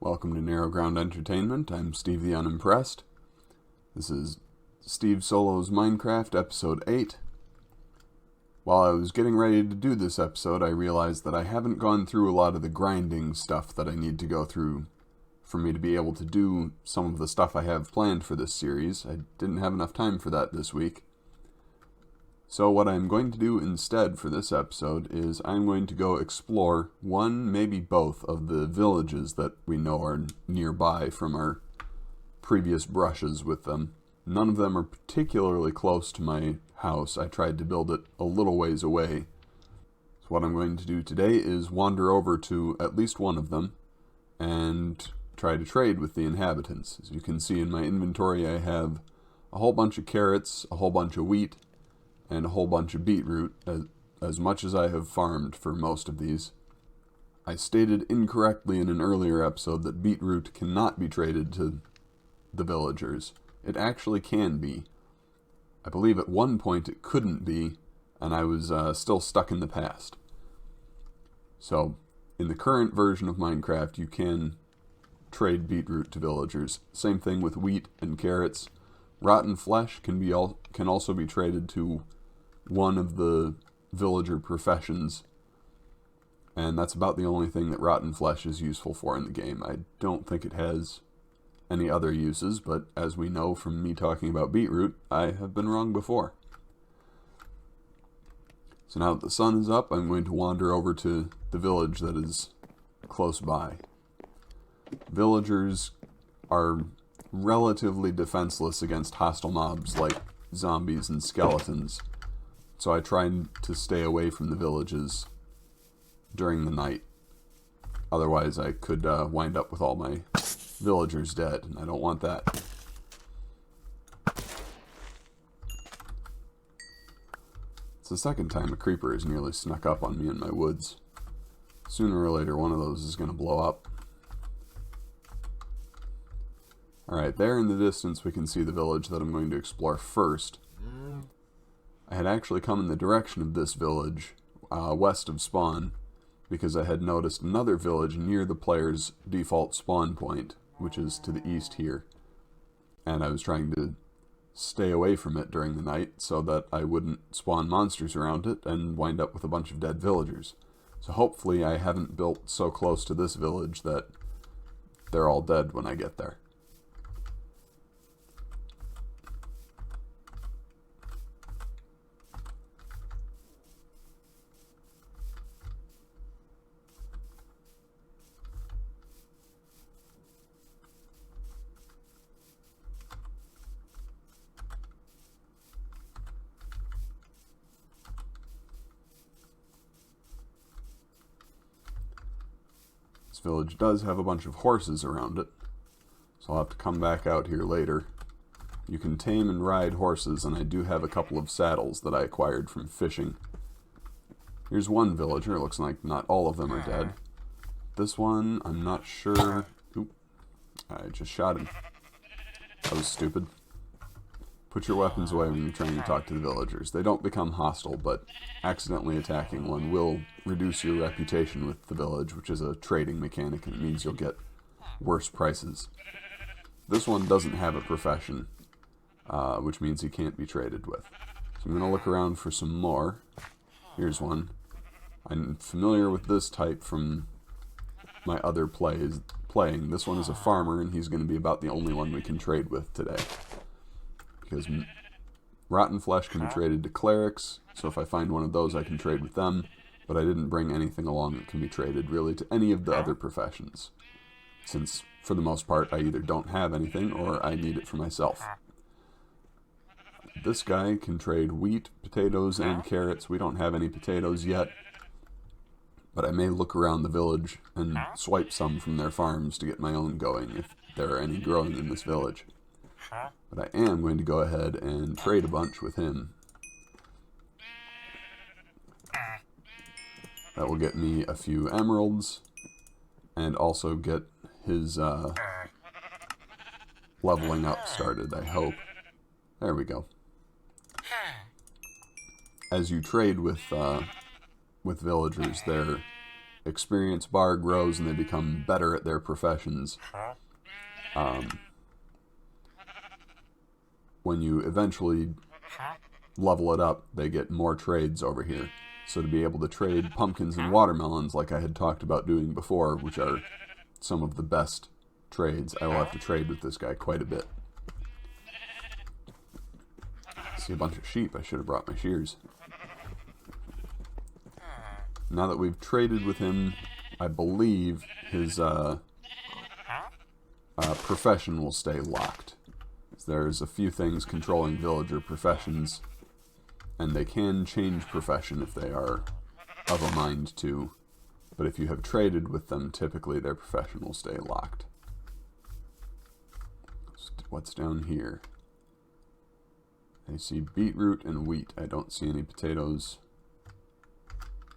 Welcome to Narrow Ground Entertainment. I'm Steve the Unimpressed. This is Steve Solo's Minecraft, Episode 8. While I was getting ready to do this episode, I realized that I haven't gone through a lot of the grinding stuff that I need to go through for me to be able to do some of the stuff I have planned for this series. I didn't have enough time for that this week. So what I'm going to do instead for this episode is I'm going to go explore one, maybe both, of the villages that we know are nearby from our previous brushes with them. None of them are particularly close to my house. I tried to build it a little ways away. So what I'm going to do today is wander over to at least one of them and try to trade with the inhabitants. As you can see in my inventory, I have a whole bunch of carrots, a whole bunch of wheat, and a whole bunch of beetroot, as much as I have farmed for most of these. I stated incorrectly in an earlier episode that beetroot cannot be traded to the villagers. It actually can be. I believe at one point it couldn't be, and I was still stuck in the past. So, in the current version of Minecraft, you can trade beetroot to villagers. Same thing with wheat and carrots. Rotten flesh can also be traded to one of the villager professions, and that's about the only thing that rotten flesh is useful for in the game. I don't think it has any other uses, but as we know from me talking about beetroot, I have been wrong before. So now that the sun is up, I'm going to wander over to the village that is close by. Villagers are relatively defenseless against hostile mobs like zombies and skeletons, so I tried to stay away from the villages during the night. Otherwise I could wind up with all my villagers dead, and I don't want that. It's the second time a creeper has nearly snuck up on me in my woods. Sooner or later one of those is going to blow up. Alright, there in the distance we can see the village that I'm going to explore first. I had actually come in the direction of this village, west of spawn, because I had noticed another village near the player's default spawn point, which is to the east here. And I was trying to stay away from it during the night so that I wouldn't spawn monsters around it and wind up with a bunch of dead villagers. So hopefully I haven't built so close to this village that they're all dead when I get there. This village does have a bunch of horses around it, so I'll have to come back out here later. You can tame and ride horses, and I do have a couple of saddles that I acquired from fishing. Here's one villager. It looks like not all of them are dead. This one, I'm not sure. Oop, I just shot him. That was stupid. Put your weapons away when you're trying to talk to the villagers. They don't become hostile, but accidentally attacking one will reduce your reputation with the village, which is a trading mechanic, and it means you'll get worse prices. This one doesn't have a profession, which means he can't be traded with. So I'm going to look around for some more. Here's one. I'm familiar with this type from my other playing. This one is a farmer, and he's going to be about the only one we can trade with today. Because rotten flesh can be traded to clerics, so if I find one of those I can trade with them, but I didn't bring anything along that can be traded really to any of the other professions, since for the most part I either don't have anything or I need it for myself. This guy can trade wheat, potatoes, and carrots. We don't have any potatoes yet, but I may look around the village and swipe some from their farms to get my own going if there are any growing in this village. But I am going to go ahead and trade a bunch with him. That will get me a few emeralds, and also get his leveling up started, I hope. There we go. As you trade with villagers, their experience bar grows and they become better at their professions, when you eventually level it up, they get more trades over here. So to be able to trade pumpkins and watermelons, like I had talked about doing before, which are some of the best trades, I will have to trade with this guy quite a bit. I see a bunch of sheep. I should have brought my shears. Now that we've traded with him, I believe his profession will stay locked. There's a few things controlling villager professions, and they can change profession if they are of a mind to, but if you have traded with them, typically their profession will stay locked. What's down here? I see beetroot and wheat. I don't see any potatoes.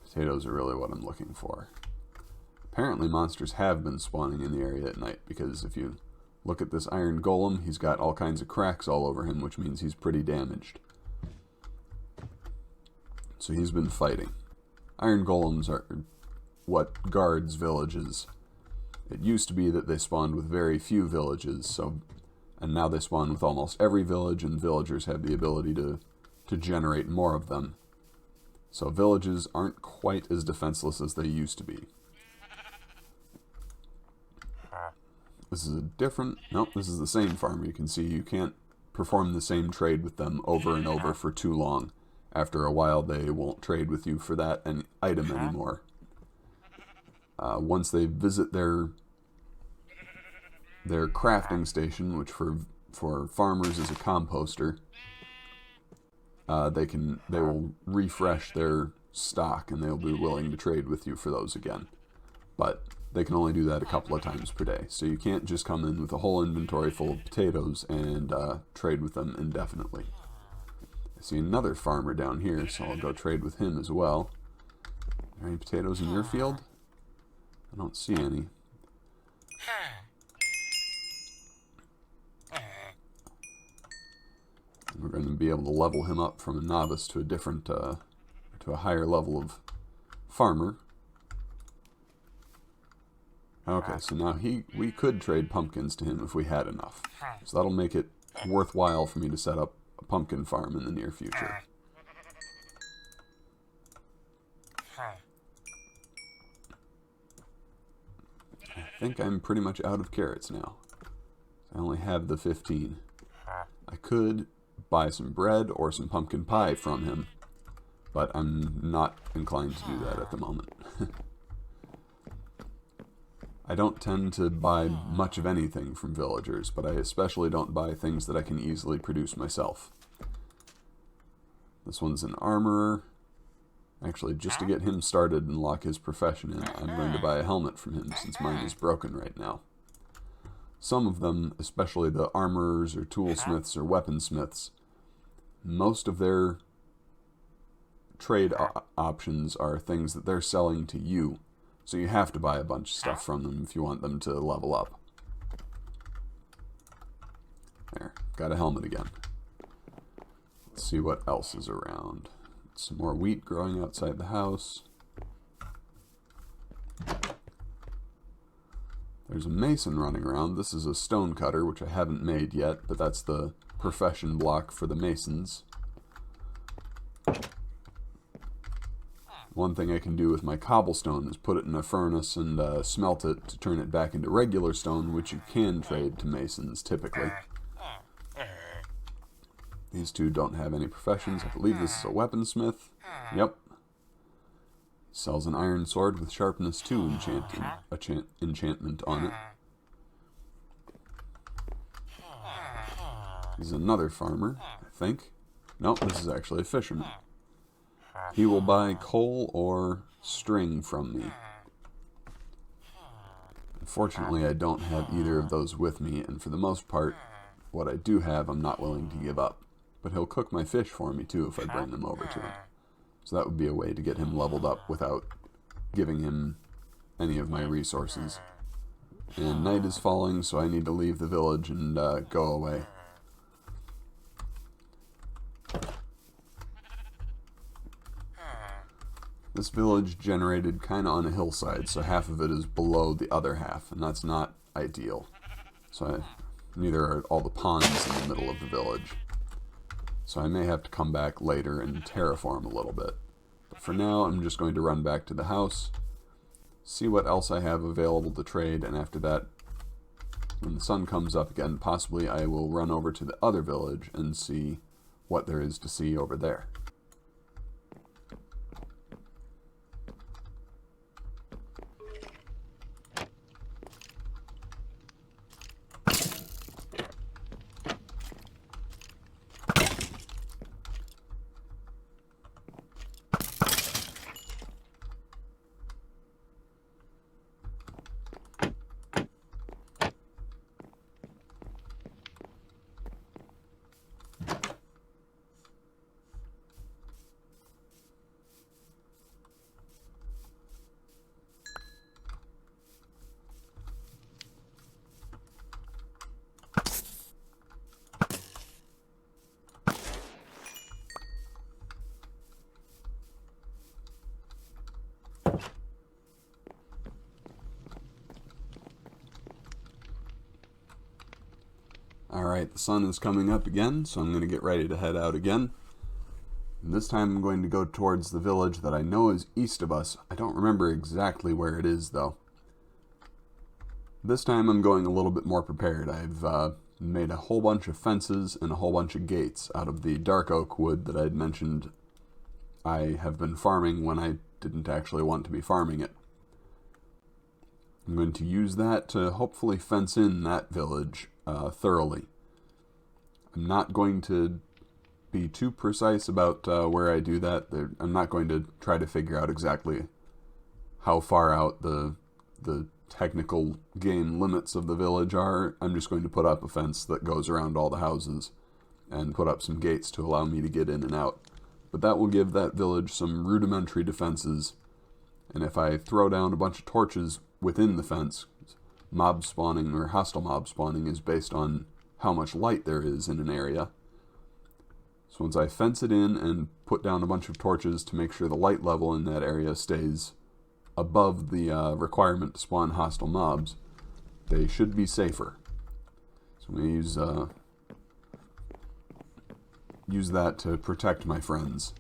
Potatoes are really what I'm looking for. Apparently monsters have been spawning in the area at night, because if you look at this iron golem, he's got all kinds of cracks all over him, which means he's pretty damaged. So he's been fighting. Iron golems are what guards villages. It used to be that they spawned with very few villages, and now they spawn with almost every village, and villagers have the ability to generate more of them. So villages aren't quite as defenseless as they used to be. This is a different... Nope, this is the same farmer. You can see you can't perform the same trade with them over and over for too long. After a while, they won't trade with you for that item anymore. Once they visit their crafting station, which for farmers is a composter, they will refresh their stock, and they'll be willing to trade with you for those again. But they can only do that a couple of times per day, so you can't just come in with a whole inventory full of potatoes and trade with them indefinitely. I see another farmer down here, so I'll go trade with him as well. Are there any potatoes in your field? I don't see any. We're going to be able to level him up from a novice to a different, to a higher level of farmer. Okay, so now we could trade pumpkins to him if we had enough. So that'll make it worthwhile for me to set up a pumpkin farm in the near future. I think I'm pretty much out of carrots now. I only have the 15. I could buy some bread or some pumpkin pie from him, but I'm not inclined to do that at the moment. I don't tend to buy much of anything from villagers, but I especially don't buy things that I can easily produce myself. This one's an armorer. Actually, just to get him started and lock his profession in, I'm going to buy a helmet from him since mine is broken right now. Some of them, especially the armorers or toolsmiths or weaponsmiths, most of their trade options are things that they're selling to you. So you have to buy a bunch of stuff from them if you want them to level up. There, got a helmet again. Let's see what else is around. Some more wheat growing outside the house. There's a mason running around. This is a stone cutter, which I haven't made yet, but that's the profession block for the masons. One thing I can do with my cobblestone is put it in a furnace and smelt it to turn it back into regular stone, which you can trade to masons, typically. These two don't have any professions. I believe this is a weaponsmith. Yep. Sells an iron sword with sharpness 2 enchantment on it. This is another farmer, I think. Nope, this is actually a fisherman. He will buy coal or string from me. Unfortunately, I don't have either of those with me, and for the most part, what I do have, I'm not willing to give up. But he'll cook my fish for me, too, if I bring them over to him. So that would be a way to get him leveled up without giving him any of my resources. And night is falling, so I need to leave the village and go away. This village generated kind of on a hillside, so half of it is below the other half, and that's not ideal. So neither are all the ponds in the middle of the village. So I may have to come back later and terraform a little bit. But for now, I'm just going to run back to the house, see what else I have available to trade, and after that, when the sun comes up again, possibly I will run over to the other village and see what there is to see over there. Alright, the sun is coming up again, so I'm going to get ready to head out again. And this time I'm going to go towards the village that I know is east of us. I don't remember exactly where it is, though. This time I'm going a little bit more prepared. I've made a whole bunch of fences and a whole bunch of gates out of the dark oak wood that I'd mentioned I have been farming when I didn't actually want to be farming it. I'm going to use that to hopefully fence in that village thoroughly. I'm not going to be too precise about where I do that. I'm not going to try to figure out exactly how far out the technical game limits of the village are. I'm just going to put up a fence that goes around all the houses and put up some gates to allow me to get in and out. But that will give that village some rudimentary defenses, and if I throw down a bunch of torches within the fence, mob spawning or hostile mob spawning is based on how much light there is in an area. So once I fence it in and put down a bunch of torches to make sure the light level in that area stays above the requirement to spawn hostile mobs, they should be safer. So I'm going to use that to protect my friends.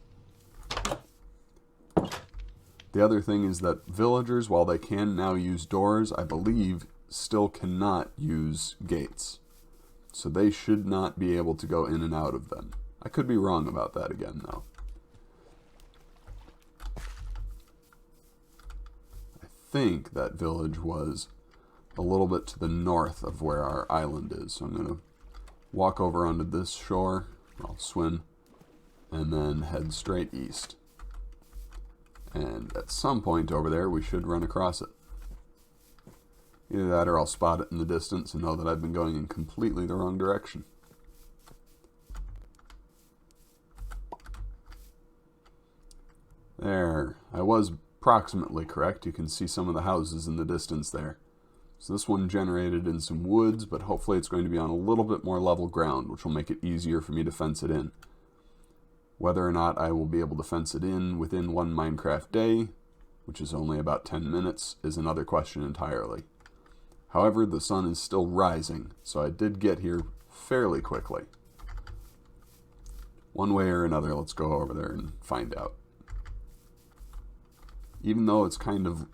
The other thing is that villagers, while they can now use doors, I believe still cannot use gates. So they should not be able to go in and out of them. I could be wrong about that again, though. I think that village was a little bit to the north of where our island is. So I'm going to walk over onto this shore, I'll swim, and then head straight east. And at some point over there, we should run across it. Either that or I'll spot it in the distance and know that I've been going in completely the wrong direction. There. I was approximately correct. You can see some of the houses in the distance there. So this one generated in some woods, but hopefully it's going to be on a little bit more level ground, which will make it easier for me to fence it in. Whether or not I will be able to fence it in within one Minecraft day, which is only about 10 minutes, is another question entirely. However, the sun is still rising, so I did get here fairly quickly. One way or another, let's go over there and find out. Even though it's kind of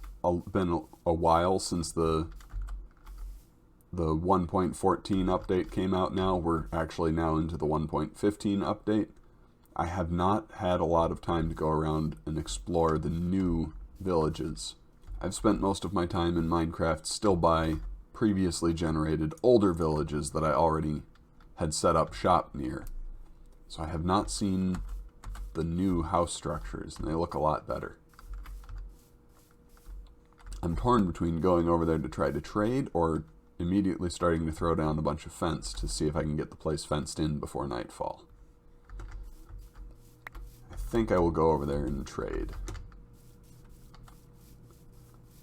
been a while since the 1.14 update came out now, we're actually now into the 1.15 update. I have not had a lot of time to go around and explore the new villages. I've spent most of my time in Minecraft still by previously generated older villages that I already had set up shop near. So I have not seen the new house structures, and they look a lot better. I'm torn between going over there to try to trade or immediately starting to throw down a bunch of fence to see if I can get the place fenced in before nightfall. I think I will go over there and trade.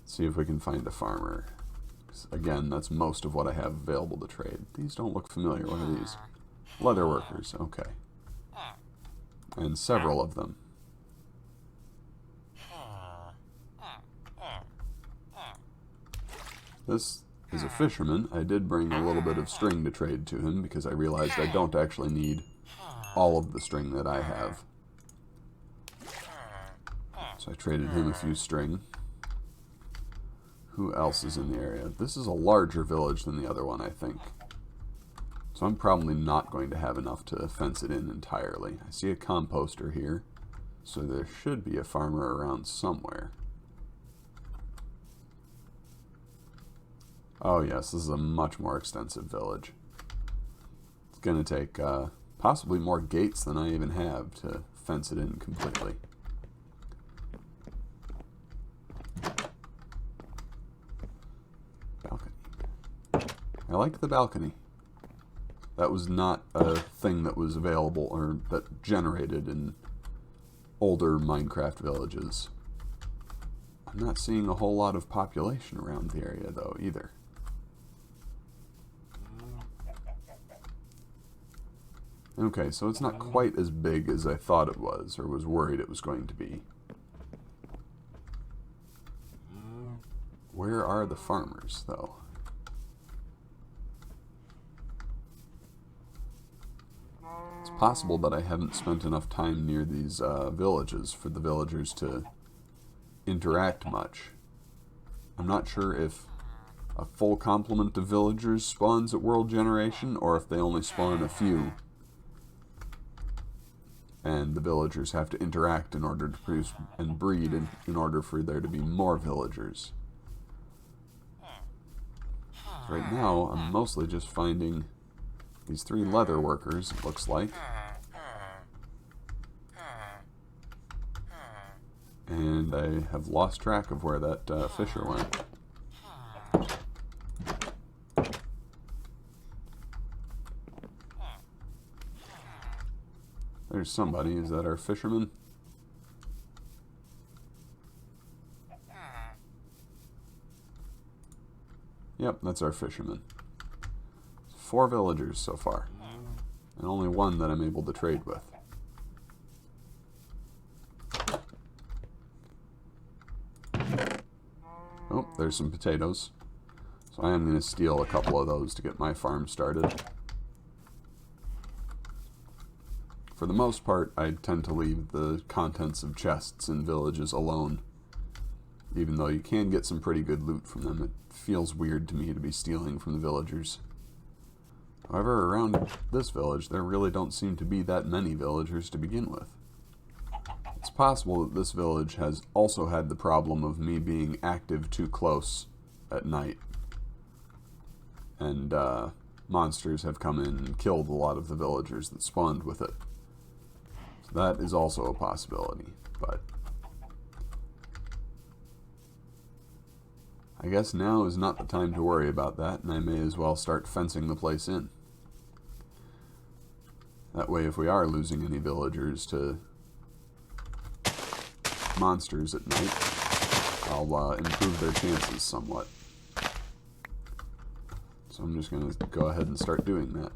See if we can find a farmer. Again, that's most of what I have available to trade. These don't look familiar. What are these? Leather workers. Okay. And several of them. This is a fisherman. I did bring a little bit of string to trade to him because I realized I don't actually need all of the string that I have. So I traded him a few string. Who else is in the area? This is a larger village than the other one, I think. So I'm probably not going to have enough to fence it in entirely. I see a composter here, so there should be a farmer around somewhere. Oh yes, this is a much more extensive village. It's going to take possibly more gates than I even have to fence it in completely. Balcony. I like the balcony. That was not a thing that was available or that generated in older Minecraft villages. I'm not seeing a whole lot of population around the area though either. Okay, so it's not quite as big as I thought it was, or was worried it was going to be. Where are the farmers, though? It's possible that I haven't spent enough time near these villages for the villagers to interact much. I'm not sure if a full complement of villagers spawns at world generation, or if they only spawn a few. And the villagers have to interact in order to produce and breed in order for there to be more villagers. Right now, I'm mostly just finding these 3 leather workers, it looks like. And I have lost track of where that fisher went. There's somebody. Is that our fisherman? Yep, that's our fisherman. 4 villagers so far. And only 1 that I'm able to trade with. Oh, there's some potatoes. So I am going to steal a couple of those to get my farm started. For the most part, I tend to leave the contents of chests in villages alone. Even though you can get some pretty good loot from them, it feels weird to me to be stealing from the villagers. However, around this village, there really don't seem to be that many villagers to begin with. It's possible that this village has also had the problem of me being active too close at night. And monsters have come in and killed a lot of the villagers that spawned with it. So that is also a possibility, but I guess now is not the time to worry about that, and I may as well start fencing the place in. That way, if we are losing any villagers to monsters at night, I'll improve their chances somewhat. So I'm just going to go ahead and start doing that.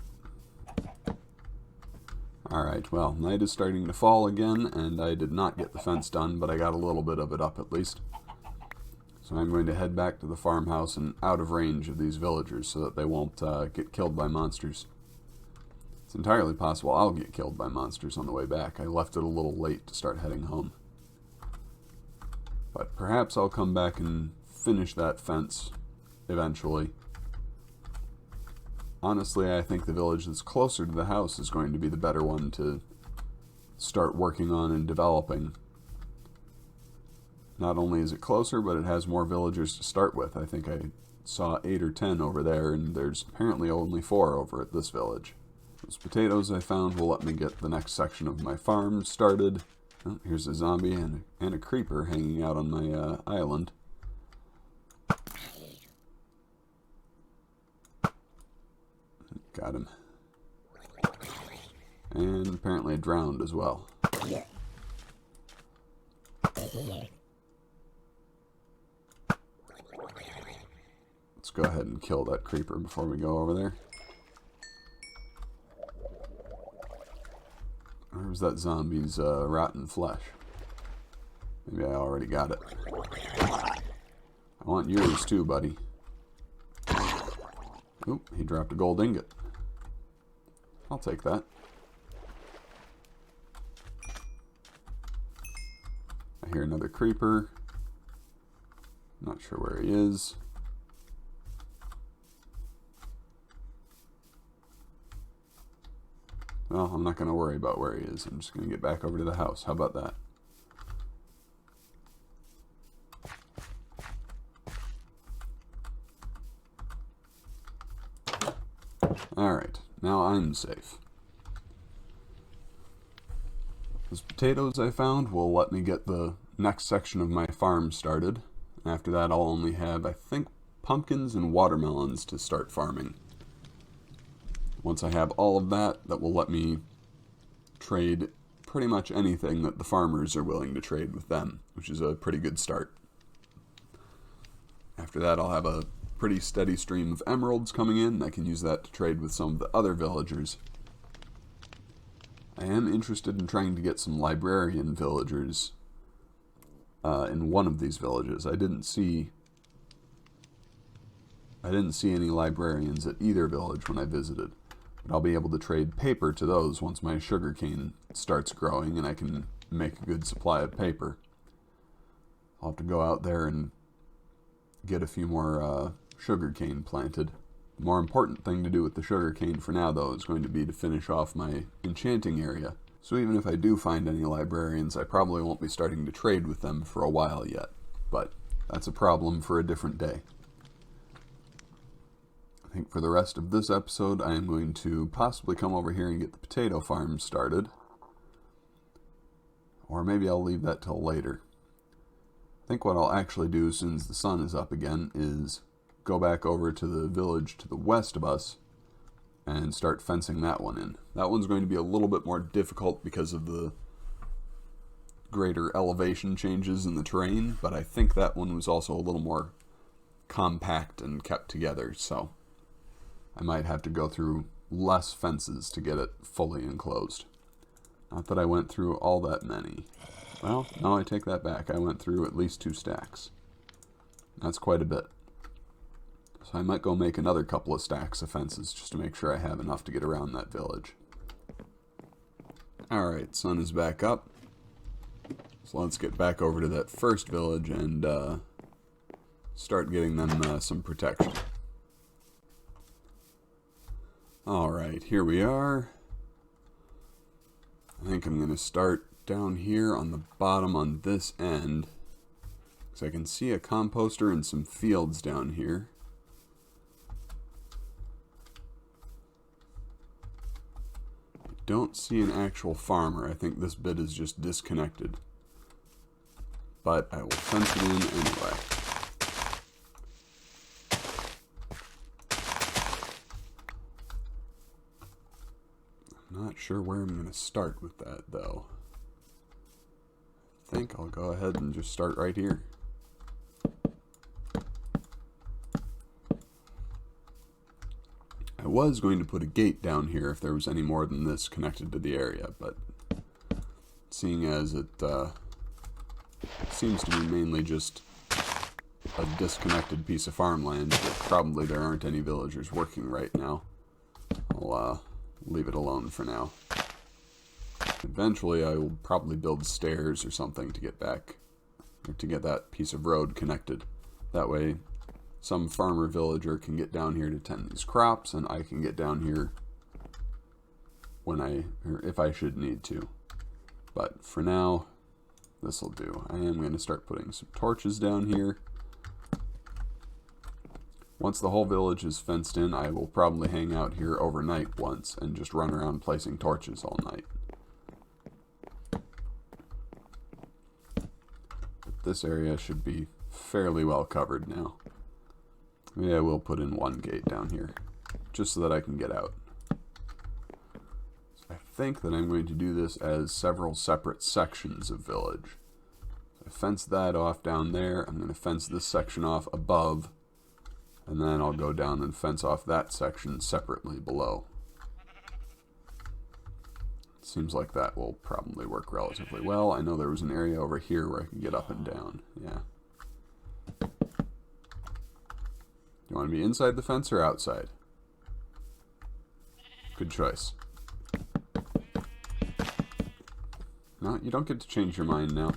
Alright, well, night is starting to fall again, and I did not get the fence done, but I got a little bit of it up at least. So I'm going to head back to the farmhouse and out of range of these villagers so that they won't get killed by monsters. It's entirely possible I'll get killed by monsters on the way back. I left it a little late to start heading home. But perhaps I'll come back and finish that fence eventually. Honestly, I think the village that's closer to the house is going to be the better one to start working on and developing. Not only is it closer, but it has more villagers to start with. I think I saw 8 or 10 over there, and there's apparently only 4 over at this village. Those potatoes I found will let me get the next section of my farm started. Oh, here's a zombie and a creeper hanging out on my island. Got him. And apparently drowned as well. Let's go ahead and kill that creeper before we go over there. Where's that zombie's rotten flesh? Maybe I already got it. I want yours too, buddy. Oop, he dropped a gold ingot. I'll take that. I hear another creeper. Not sure where he is. Well, I'm not going to worry about where he is. I'm just going to get back over to the house. How about that? Alright, now I'm safe. Those potatoes I found will let me get the next section of my farm started. After that, I'll only have, I think, pumpkins and watermelons to start farming. Once I have all of that, that will let me trade pretty much anything that the farmers are willing to trade with them, which is a pretty good start. After that, I'll have a pretty steady stream of emeralds coming in. I can use that to trade with some of the other villagers. I am interested in trying to get some librarian villagers in one of these villages. I didn't see any librarians at either village when I visited. But I'll be able to trade paper to those once my sugarcane starts growing and I can make a good supply of paper. I'll have to go out there and get a few more sugarcane planted. The more important thing to do with the sugarcane for now, though, is going to be to finish off my enchanting area. So even if I do find any librarians, I probably won't be starting to trade with them for a while yet. But that's a problem for a different day. I think for the rest of this episode, I am going to possibly come over here and get the potato farm started. Or maybe I'll leave that till later. I think what I'll actually do as soon as the sun is up again is go back over to the village to the west of us and start fencing that one in. That one's going to be a little bit more difficult because of the greater elevation changes in the terrain, but I think that one was also a little more compact and kept together, so I might have to go through less fences to get it fully enclosed. Not that I went through all that many. Well, no, I take that back. I went through at least 2 stacks. That's quite a bit. So I might go make another couple of stacks of fences just to make sure I have enough to get around that village. Alright, sun is back up. So let's get back over to that first village and start getting them some protection. Alright, here we are. I think I'm going to start down here on the bottom on this end, because I can see a composter and some fields down here. I don't see an actual farmer. I think this bit is just disconnected. But I will fence it in anyway. Not sure where I'm going to start with that, though. I think I'll go ahead and just start right here. I was going to put a gate down here if there was any more than this connected to the area, but seeing as it seems to be mainly just a disconnected piece of farmland that probably there aren't any villagers working right now, I'll leave it alone for now. Eventually I will probably build stairs or something to get back, or to get that piece of road connected. That way some farmer villager can get down here to tend these crops, and I can get down here when or if I should need to. But for now, this'll do. I am going to start putting some torches down here. Once the whole village is fenced in, I will probably hang out here overnight once and just run around placing torches all night. But this area should be fairly well covered now. Maybe I will put in one gate down here, just so that I can get out. So I think that I'm going to do this as several separate sections of village. So I fence that off down there. I'm going to fence this section off above, and then I'll go down and fence off that section separately below. Seems like that will probably work relatively well. I know there was an area over here where I can get up and down. Yeah. You want to be inside the fence or outside? Good choice. No, you don't get to change your mind now.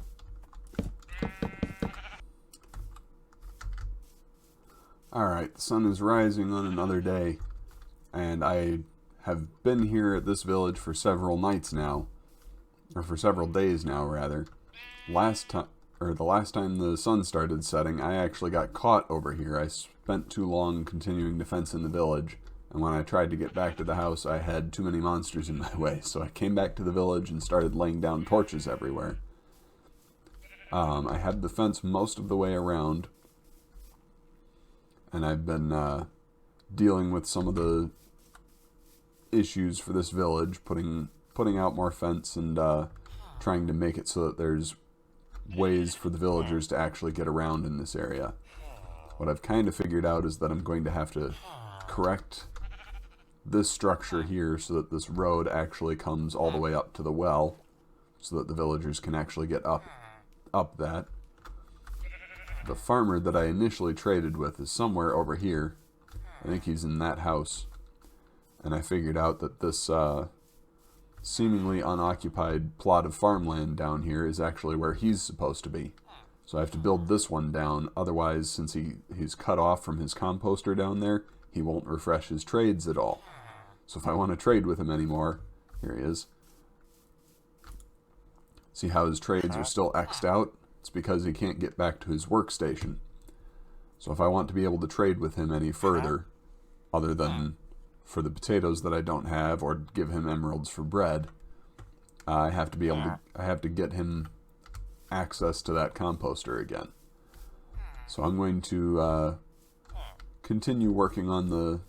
Alright, the sun is rising on another day, and I have been here at this village for several nights now, or for several days now, rather. The last time the sun started setting, I actually got caught over here. I spent too long continuing to fence in the village, and when I tried to get back to the house, I had too many monsters in my way, so I came back to the village and started laying down torches everywhere. I had the fence most of the way around, and I've been dealing with some of the issues for this village, putting out more fence and trying to make it so that there's ways for the villagers to actually get around in this area. What I've kind of figured out is that I'm going to have to correct this structure here so that this road actually comes all the way up to the well, so that the villagers can actually get up that. The farmer that I initially traded with is somewhere over here. I think he's in that house. And I figured out that this seemingly unoccupied plot of farmland down here is actually where he's supposed to be. So I have to build this one down, otherwise, since he's cut off from his composter down there, he won't refresh his trades at all. So if I want to trade with him anymore, here he is. See how his trades are still X'd out? It's because he can't get back to his workstation. So if I want to be able to trade with him any further, other than for the potatoes that I don't have, or give him emeralds for bread, I have to get him access to that composter again. So I'm going to continue working on the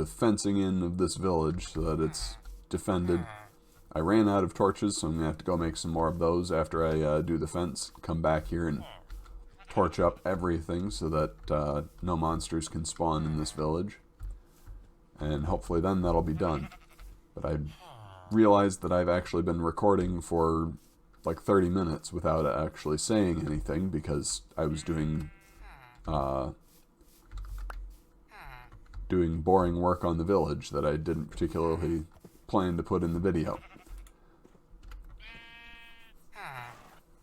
fencing in of this village so that it's defended. I ran out of torches, so I'm going to have to go make some more of those after I do the fence. Come back here and torch up everything so that no monsters can spawn in this village. And hopefully then that'll be done. But I realized that I've actually been recording for like 30 minutes without actually saying anything because I was doing boring work on the village that I didn't particularly plan to put in the video.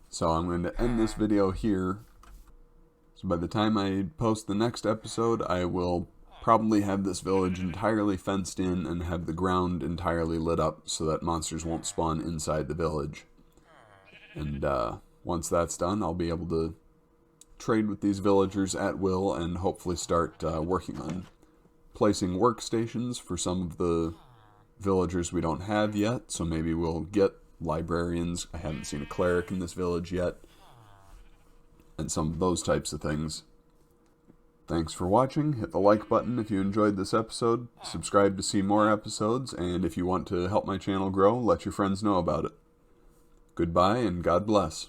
So I'm going to end this video here. So by the time I post the next episode, I will probably have this village entirely fenced in and have the ground entirely lit up so that monsters won't spawn inside the village. And once that's done, I'll be able to trade with these villagers at will and hopefully start working on placing workstations for some of the villagers we don't have yet. So maybe we'll get librarians. I haven't seen a cleric in this village yet. And some of those types of things. Thanks for watching. Hit the like button if you enjoyed this episode. Subscribe to see more episodes. And if you want to help my channel grow, let your friends know about it. Goodbye and God bless.